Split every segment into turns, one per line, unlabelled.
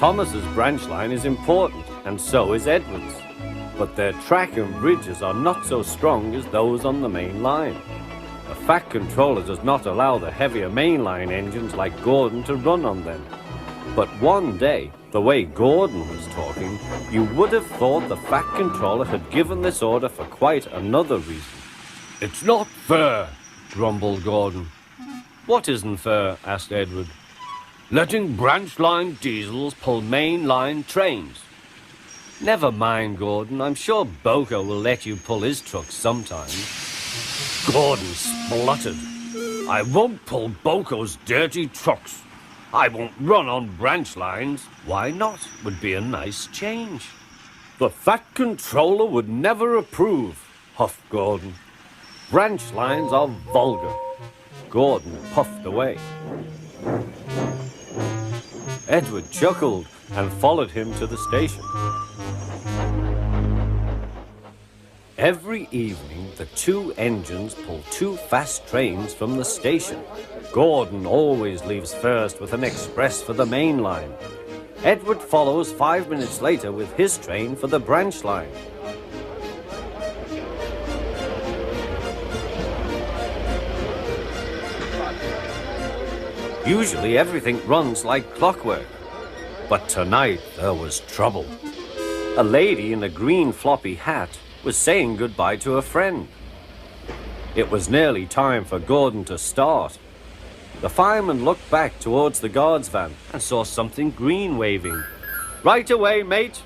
Thomas's branch line is important, and so is Edward's. But their track and bridges are not so strong as those on the main line. The Fat Controller does not allow the heavier mainline engines like Gordon to run on them. But one day, the way Gordon was talking, you would have thought the Fat Controller had given this order for quite another reason. "It's not fair," grumbled Gordon. "What isn't fair?" asked Edward. "Letting branch line diesels pull main line trains." "Never mind, Gordon. I'm sure Boko will let you pull his truck sometime." Gordon spluttered. "I won't pull Boko's dirty trucks. I won't run on branch lines." "Why not? Would be a nice change." "The Fat Controller would never approve," huffed Gordon. "Branch lines are vulgar." Gordon puffed away. Edward chuckled and followed him to the station. Every evening, the two engines pull two fast trains from the station. Gordon always leaves first with an express for the main line. Edward follows 5 minutes later with his train for the branch line. Usually everything runs like clockwork. But tonight there was trouble. A lady in a green floppy hat was saying goodbye to a friend. It was nearly time for Gordon to start. The fireman looked back towards the guard's van and saw something green waving. "Right away, mate."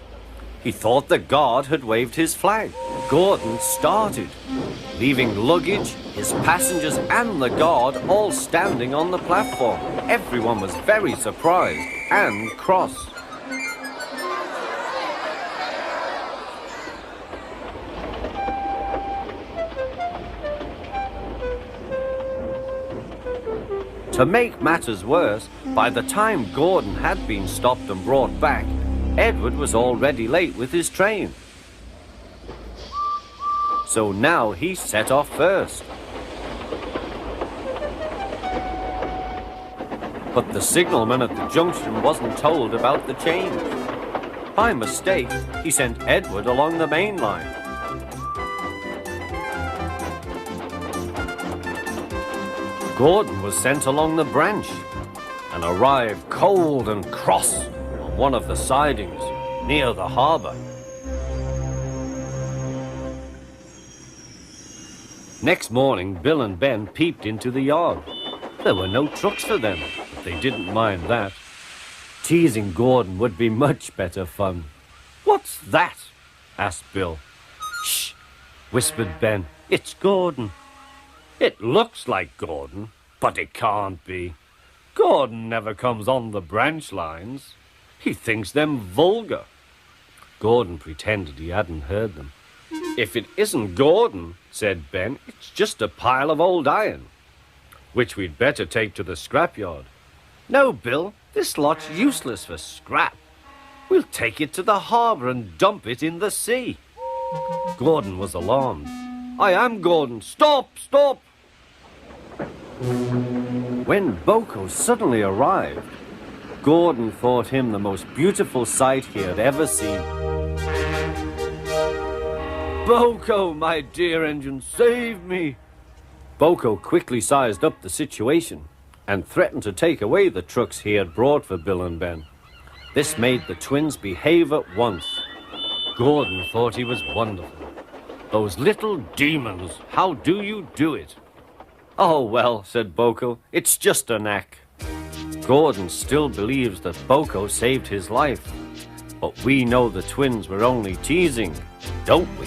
He thought the guard had waved his flag. Gordon started, leaving luggage, his passengers and the guard all standing on the platform. Everyone was very surprised and cross. To make matters worse, by the time Gordon had been stopped and brought back, Edward was already late with his train. So now he set off first. But the signalman at the junction wasn't told about the change. By mistake, he sent Edward along the main line. Gordon was sent along the branch and arrived cold and cross on one of the sidings near the harbour. Next morning, Bill and Ben peeped into the yard. There were no trucks for them, but they didn't mind that. Teasing Gordon would be much better fun. "What's that?" asked Bill. "Shh," whispered Ben. "It's Gordon." "It looks like Gordon, but it can't be. Gordon never comes on the branch lines. He thinks them vulgar." Gordon pretended he hadn't heard them. "If it isn't Gordon," said Ben, "it's just a pile of old iron, which we'd better take to the scrapyard." "No, Bill, this lot's useless for scrap. We'll take it to the harbour and dump it in the sea." Gordon was alarmed. "I am Gordon. Stop, stop!" When Boko suddenly arrived, Gordon thought him the most beautiful sight he had ever seen. "Boko, my dear engine, save me!" Boko quickly sized up the situation and threatened to take away the trucks he had brought for Bill and Ben. This made the twins behave at once. Gordon thought he was wonderful. "Those little demons, how do you do it?" "Oh, well," said Boko, "it's just a knack." Gordon still believes that Boko saved his life, but we know the twins were only teasing, don't we?